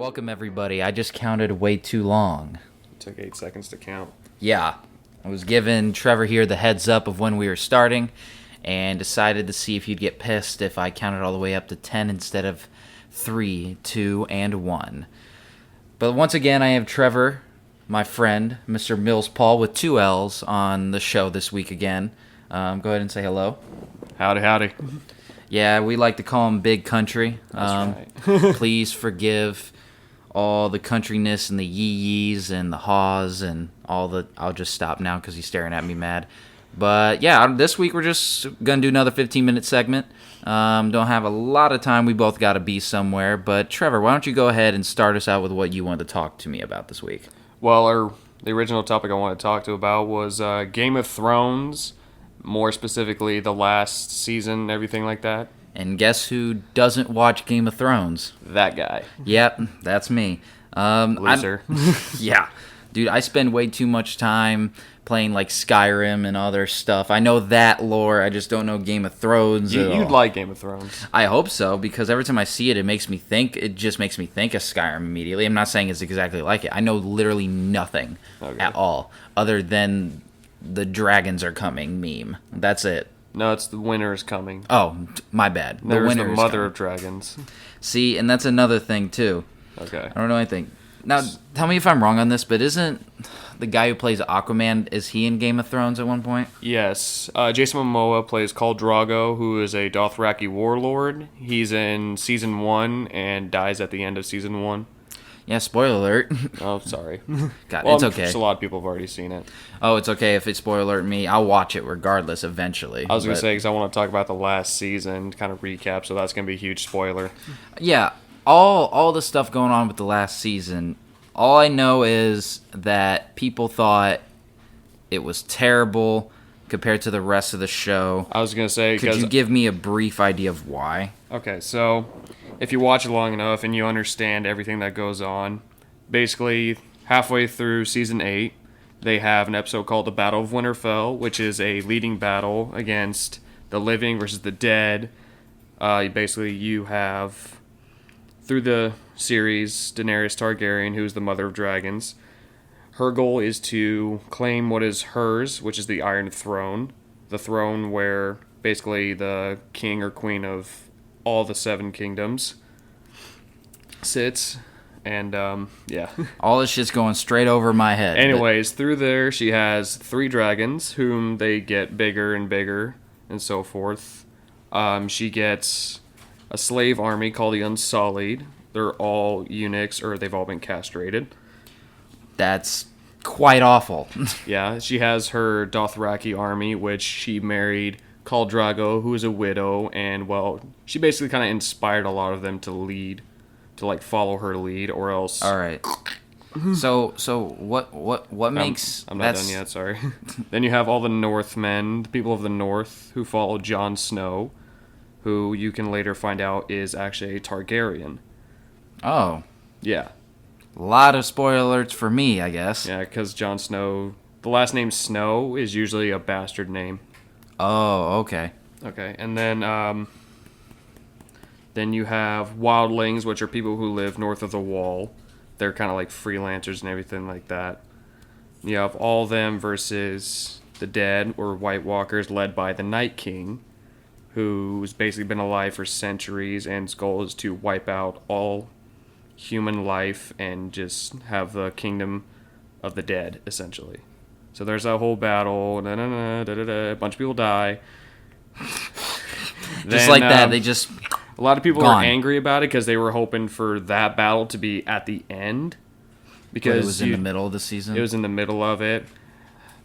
Welcome, everybody. I just counted way too long. It took 8 seconds to count. Yeah. I was giving Trevor here the heads up of when we were starting and decided to see if he'd get pissed if I counted all the way up to 10 instead of 3, 2, and 1. But once again, I have Trevor, my friend, Mr. Millspaugh, with 2 L's on the show this week again. Go ahead and say hello. Howdy, howdy. Yeah, we like to call him Big Country. That's right. Please forgive all the countryness and the yee-yees and the haws and all the... I'll just stop now because he's staring at me mad. But yeah, this week we're just going to do another 15-minute segment. Don't have a lot of time. We both got to be somewhere. But Trevor, why don't you go ahead and start us out with what you wanted to talk to me about this week? Well, the original topic I wanted to talk to about was Game of Thrones, more specifically the last season, everything like that. And guess who doesn't watch Game of Thrones? That guy. Yep, that's me. Loser. Yeah. Dude, I spend way too much time playing like Skyrim and other stuff. I know that lore, I just don't know Game of Thrones at all. You'd like Game of Thrones. I hope so, because every time I see it, it just makes me think of Skyrim immediately. I'm not saying it's exactly like it. I know literally nothing at all, other than the dragons are coming meme. That's it. No, it's the winter is coming. Oh, my bad. There's the mother of dragons. See, and that's another thing, too. Okay. I don't know anything. Now, tell me if I'm wrong on this, but isn't the guy who plays Aquaman, is he in Game of Thrones at one point? Yes. Jason Momoa plays Khal Drogo, who is a Dothraki warlord. He's in Season 1 and dies at the end of Season 1. Yeah, spoiler alert. Oh, sorry. God, Well, it's okay. A lot of people have already seen it. Oh, it's okay if it's spoiler alert me. I'll watch it regardless eventually. I was going to say, because I want to talk about the last season, kind of recap, so that's going to be a huge spoiler. Yeah, all the stuff going on with the last season, all I know is that people thought it was terrible compared to the rest of the show. I was going to say... Could you give me a brief idea of why? Okay, so if you watch it long enough and you understand everything that goes on, basically halfway through Season 8, they have an episode called The Battle of Winterfell, which is a leading battle against the living versus the dead. Basically, you have... Through the series, Daenerys Targaryen, who's the mother of dragons, her goal is to claim what is hers, which is the Iron Throne. The throne where basically the king or queen of all the 7 kingdoms sits. And, yeah. All this shit's going straight over my head. Anyways, through there, she has 3 dragons, whom they get bigger and bigger, and so forth. She gets a slave army called the Unsullied. They're all eunuchs, or they've all been castrated. That's quite awful. Yeah, she has her Dothraki army, which she married Khal Drogo, who is a widow, and, well, she basically kind of inspired a lot of them to lead, to, like, follow her lead, or else... All right. So what makes... I'm not done yet, sorry. Then you have all the Northmen, the people of the North, who follow Jon Snow, who you can later find out is actually a Targaryen. Oh. Yeah. A lot of spoiler alerts for me, I guess. Yeah, because Jon Snow... The last name Snow is usually a bastard name. Oh, okay. Okay, and then you have wildlings, which are people who live north of the wall. They're kind of like freelancers and everything like that. You have all them versus the dead, or White Walkers, led by the Night King, who's basically been alive for centuries, and his goal is to wipe out all human life and just have the kingdom of the dead, essentially. So there's that whole battle, a bunch of people die. Just like that, they just... A lot of people gone. were angry about it because they were hoping for that battle to be at the end. Because it was in the middle of the season? It was in the middle of it.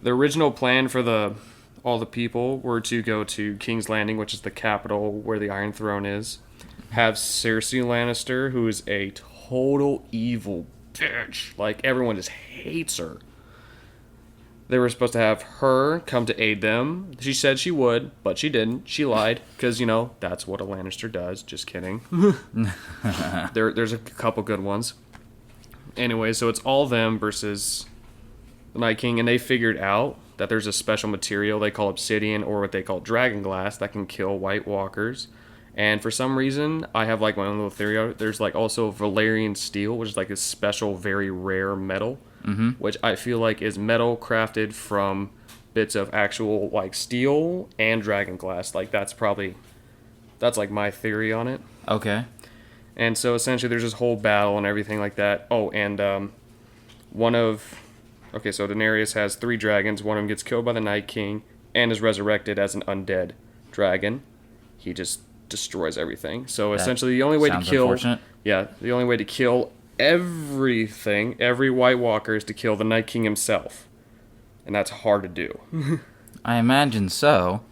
The original plan for all the people were to go to King's Landing, which is the capital where the Iron Throne is. Have Cersei Lannister, who is a total evil bitch. Like, everyone just hates her. They were supposed to have her come to aid them. She said she would, but she didn't. She lied, because, that's what a Lannister does. Just kidding. There's a couple good ones. Anyway, so it's all them versus the Night King, and they figured out that there's a special material they call obsidian, or what they call dragon glass, that can kill White Walkers. And for some reason, I have like my own little theory on it. There's like also Valerian steel, which is like this special, very rare metal, which I feel like is metal crafted from bits of actual like steel and dragon glass. Like that's like my theory on it. Okay. And so essentially there's this whole battle and everything like that. Oh, and so Daenerys has 3 dragons. One of them gets killed by the Night King and is resurrected as an undead dragon. He just destroys everything. So essentially the only way to kill everything, every White Walker, is to kill the Night King himself. And that's hard to do. I imagine so.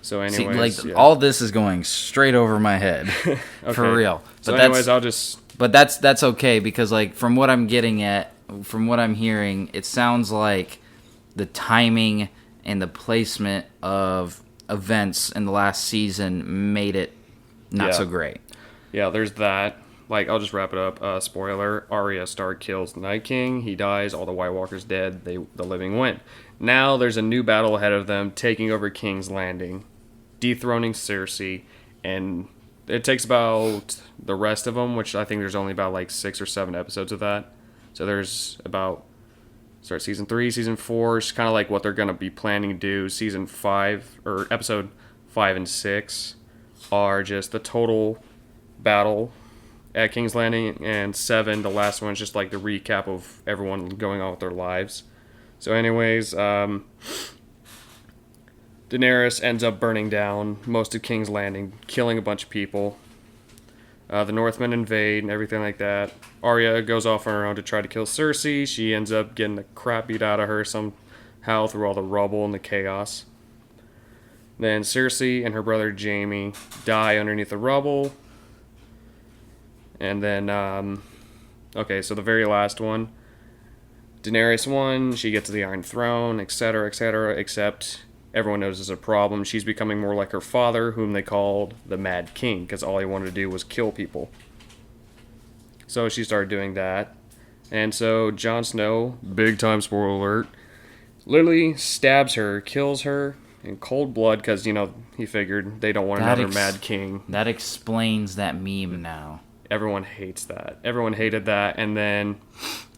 So anyways, all this is going straight over my head. Okay. For real. But so anyways, But that's okay, because like from what I'm hearing, it sounds like the timing and the placement of events in the last season made it not so great. Yeah, there's that. Like, I'll just wrap it up. Spoiler, Arya Stark kills the Night King. He dies. All the White Walkers dead. The living win. Now there's a new battle ahead of them, taking over King's Landing, dethroning Cersei, and it takes about the rest of them, which I think there's only about like 6 or 7 episodes of that. So there's about season 3, season 4. It's kind of like what they're going to be planning to do. Season 5, or episode 5 and 6 are just the total battle at King's Landing, and 7, the last one, is just like the recap of everyone going on with their lives. So anyways, Daenerys ends up burning down most of King's Landing, killing a bunch of people. The Northmen invade and everything like that. Arya goes off on her own to try to kill Cersei. She ends up getting the crap beat out of her somehow through all the rubble and the chaos. Then Cersei and her brother Jaime die underneath the rubble. And then, so the very last one, Daenerys won, she gets to the Iron Throne, etc., except everyone knows there's a problem. She's becoming more like her father, whom they called the Mad King, because all he wanted to do was kill people. So she started doing that. And so Jon Snow, big time spoiler alert, literally stabs her, kills her in cold blood, because, he figured they don't want another Mad King. That explains that meme now. Everyone hates that. Everyone hated that. And then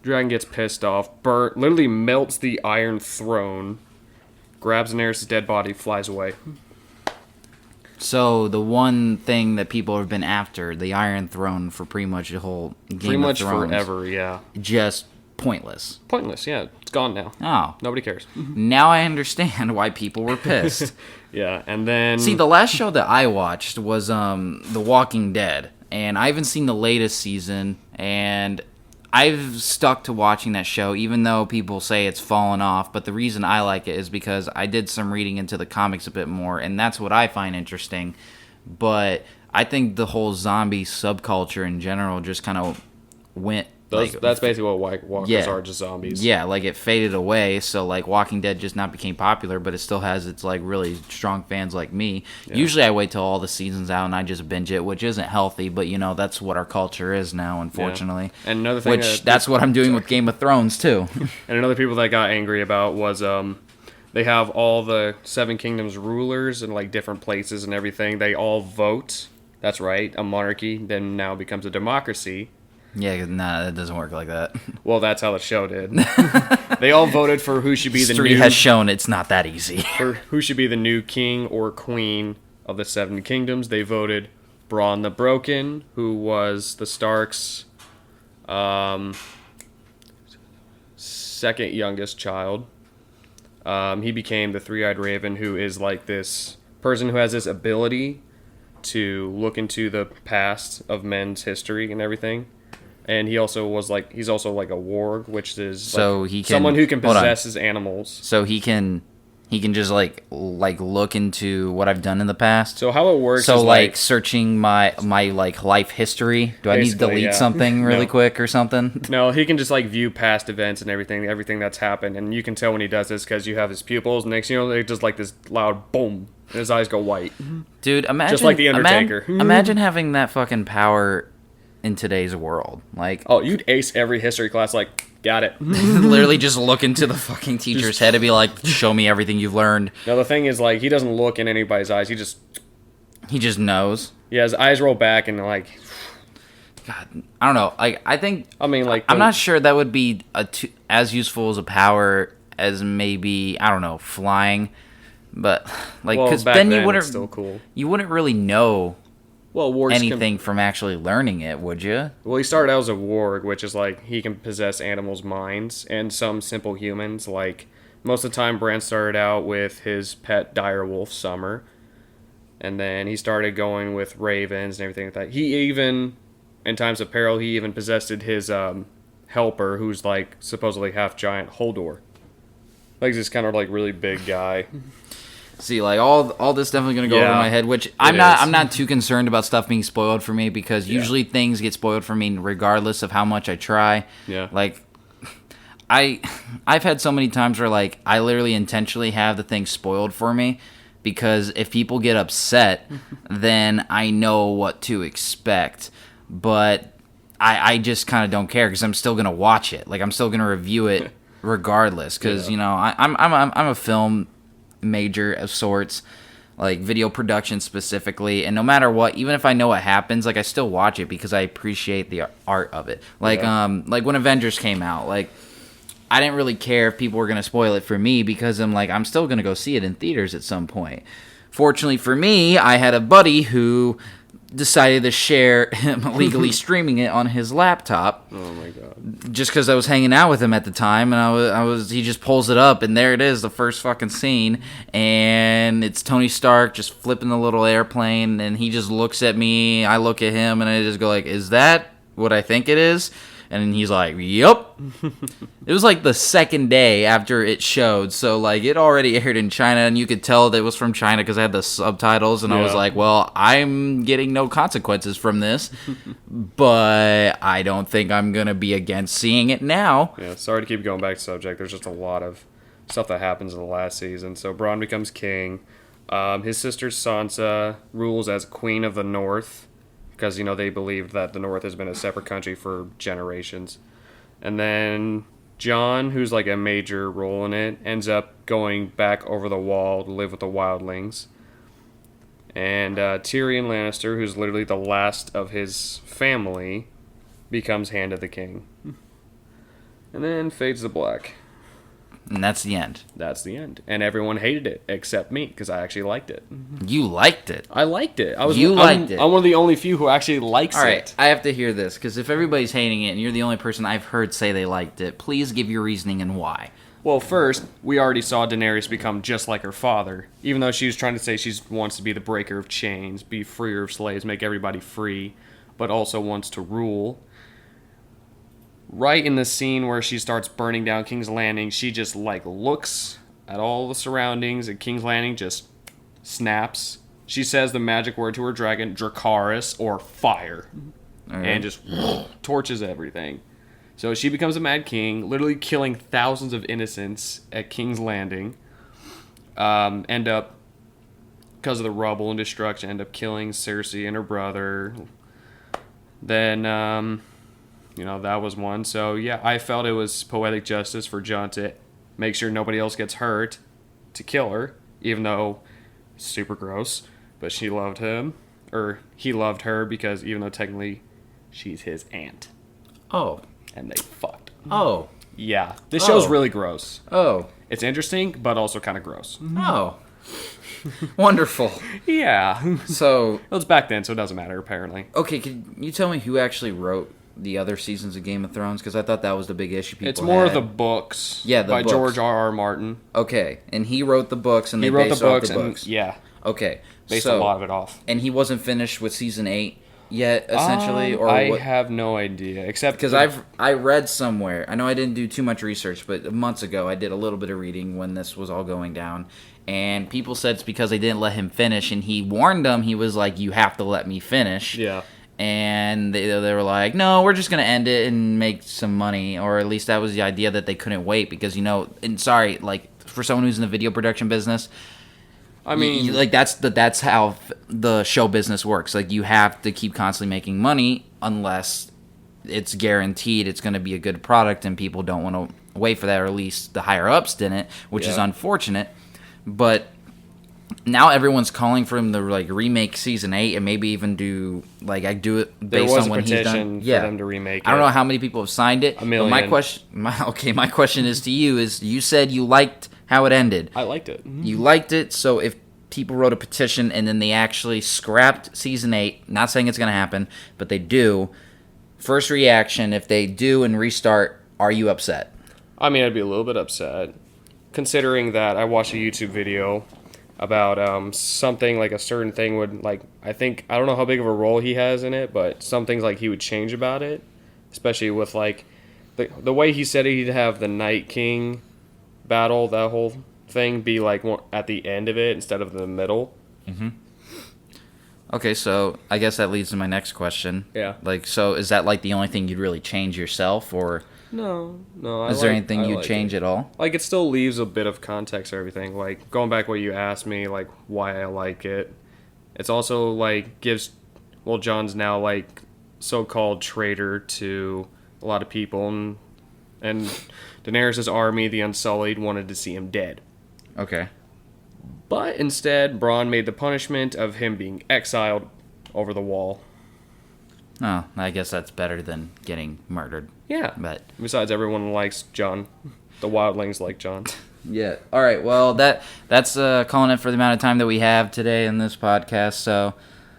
Dragon gets pissed off, literally melts the Iron Throne, grabs Daenerys' dead body, flies away. So the one thing that people have been after, the Iron Throne, for pretty much the whole Game of Thrones. Pretty much forever, yeah. Just pointless. Pointless, yeah. It's gone now. Oh. Nobody cares. Now I understand why people were pissed. Yeah, and then... See, the last show that I watched was The Walking Dead. And I haven't seen the latest season, and I've stuck to watching that show, even though people say it's fallen off. But the reason I like it is because I did some reading into the comics a bit more, and that's what I find interesting. But I think the whole zombie subculture in general just kind of went... That's basically what White Walkers are, just zombies. Yeah, like it faded away, so like Walking Dead just not became popular, but it still has its like really strong fans like me. Yeah. Usually I wait till all the seasons out and I just binge it, which isn't healthy, but that's what our culture is now, unfortunately. Yeah. And another thing, that's what I'm doing with Game of Thrones too. And another people that got angry about was they have all the 7 Kingdoms rulers in like different places and everything. They all vote. That's right, a monarchy then now becomes a democracy. Yeah, nah, it doesn't work like that. Well, that's how the show did. They all voted for who should be the new... History has shown it's not that easy. For who should be the new king or queen of the 7 Kingdoms. They voted Bronn the Broken, who was the Starks' second youngest child. He became the Three-Eyed Raven, who is like this person who has this ability to look into the past of men's history and everything. And he's also like a warg, which is someone who can possess his animals. So he can just like look into what I've done in the past. So how it works is like searching my like life history. Do I need to delete something really quick or something? No, he can just like view past events and everything that's happened, and you can tell when he does this because you have his pupils. Next, they just like this loud boom, and his eyes go white. Dude, imagine just like the Undertaker. Imagine having that fucking power in today's world. Like, oh, you'd ace every history class. Like, got it. Literally just look into the fucking teacher's head and be like, show me everything you've learned. Now the thing is, like, he doesn't look in anybody's eyes. He just He just knows. Yeah, his eyes roll back and like. God, I don't know. Like, I think. I mean, like. I'm not sure that would be as useful as a power as maybe, I don't know, flying. But like, because then you wouldn't. It's still cool. You wouldn't really know. Well, wargs anything from actually learning it, would you? Well, he started out as a warg, which is like he can possess animals' minds and some simple humans. Like most of the time, Bran started out with his pet direwolf, Summer, and then he started going with ravens and everything like that. He even, in times of peril, he even possessed his helper, who's like supposedly half giant, Holdor. Like this kind of like really big guy. See, like all this definitely gonna go over my head, which I'm not too concerned about stuff being spoiled for me because usually things get spoiled for me regardless of how much I try. Yeah. Like I've had so many times where like I literally intentionally have the thing spoiled for me because if people get upset, then I know what to expect. But I just kind of don't care because I'm still gonna watch it. Like I'm still gonna review it regardless because you know I'm a film major of sorts, like video production specifically, and no matter what, even if I know what happens, like I still watch it because I appreciate the art of it. Like like when Avengers came out, like I didn't really care if people were gonna spoil it for me because I'm still gonna go see it in theaters at some point. Fortunately for me, I had a buddy who decided to share him illegally streaming it on his laptop. Oh my god! Just because I was hanging out with him at the time, and he just pulls it up, and there it is, the first fucking scene, and it's Tony Stark just flipping the little airplane, and he just looks at me, I look at him, and I just go like, "Is that what I think it is?" And he's like, "Yup." It was like the second day after it showed, so like it already aired in China, and you could tell that it was from China because I had the subtitles, and I was like, "Well, I'm getting no consequences from this," but I don't think I'm gonna be against seeing it now. Yeah, sorry to keep going back to subject. There's just a lot of stuff that happens in the last season. So Bronn becomes king. His sister Sansa rules as Queen of the North. Because, you know, they believed that the North has been a separate country for generations. And then Jon, who's like a major role in it, ends up going back over the wall to live with the wildlings. And Tyrion Lannister, who's literally the last of his family, becomes Hand of the King. And then fades to black. And that's the end. That's the end. And everyone hated it, except me, because I actually liked it. You liked it? I liked it. I'm one of the only few who actually likes it. All right, I have to hear this, because if everybody's hating it and you're the only person I've heard say they liked it, please give your reasoning and why. Well, first, we already saw Daenerys become just like her father. Even though she was trying to say she wants to be the breaker of chains, be freer of slaves, make everybody free, but also wants to rule. Right in the scene where she starts burning down King's Landing, she just like looks at all the surroundings, and King's Landing just snaps. She says the magic word to her dragon, Dracarys, or fire, and just torches everything. So she becomes a Mad King, literally killing thousands of innocents at King's Landing. End up, because of the rubble and destruction, end up killing Cersei and her brother. Then, you know, that was one. So, yeah, I felt it was poetic justice for Jon to make sure nobody else gets hurt, to kill her, even though super gross. But she loved him, or he loved her, because even though technically she's his aunt. Oh. And they fucked. Oh. Yeah. This show's really gross. Oh. It's interesting, but also kind of gross. Oh. Wonderful. Yeah. So. It was back then, so it doesn't matter, apparently. Okay, can you tell me who actually wrote the other seasons of Game of Thrones? Because I thought that was the big issue people It's more had. of the books. Yeah, by books. George R.R. Martin. Okay, and he wrote the books, and He they wrote based the off books, the books. and yeah, Okay, based so, a lot of it off. And he wasn't finished with season 8 yet, essentially, or I what? have no idea, except Because I read somewhere. I know I didn't do too much research, but months ago I did a little bit of reading when this was all going down, and people said it's because they didn't let him finish, and he warned them. He was like, "You have to let me finish." Yeah. And they were like, "No, we're just gonna end it and make some money," or at least that was the idea, that they couldn't wait because, you know. And sorry, like for someone who's in the video production business, I mean, like that's how the show business works. Like you have to keep constantly making money unless it's guaranteed it's going to be a good product, and people don't want to wait for that, or at least the higher ups didn't, which is unfortunate. But now everyone's calling for him to like remake season 8 and maybe even do like do it based on when he's done. There was a petition for them to remake it. I don't know how many people have signed it. A million. But my question is to you: is you said you liked how it ended? I liked it. Mm-hmm. You liked it. So if people wrote a petition and then they actually scrapped season 8, not saying it's going to happen, but they do. First reaction, if they do and restart, are you upset? I mean, I'd be a little bit upset, considering that I watched a YouTube video about something like a certain thing would like. I don't know how big of a role he has in it, but some things like he would change about it, especially with like the way he said he'd have the Night King battle, that whole thing be like at the end of it instead of in the middle. Mm-hmm. Okay, so I guess that leads to my next question. Yeah. Like, so is that like the only thing you'd really change yourself, or no? Is there anything you'd change at all? Like, it still leaves a bit of context or everything. Like, going back what you asked me, like why I like it. It's also like gives, well, Jon's now like so-called traitor to a lot of people, and Daenerys' army, the Unsullied, wanted to see him dead. Okay. But instead, Bronn made the punishment of him being exiled over the wall. Oh, I guess that's better than getting murdered. Yeah. But besides, everyone likes Jon. The wildlings like Jon. Yeah. All right. Well, that's calling it for the amount of time that we have today in this podcast. So,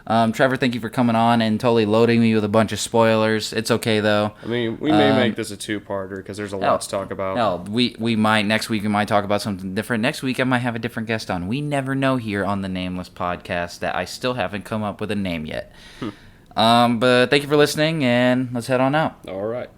Trevor, thank you for coming on and totally loading me with a bunch of spoilers. It's okay though. I mean, we may make this a two-parter because there's a lot to talk about. Hell, we might next week. We might talk about something different. Next week, I might have a different guest on. We never know here on the Nameless Podcast that I still haven't come up with a name yet. But thank you for listening, and let's head on out. All right.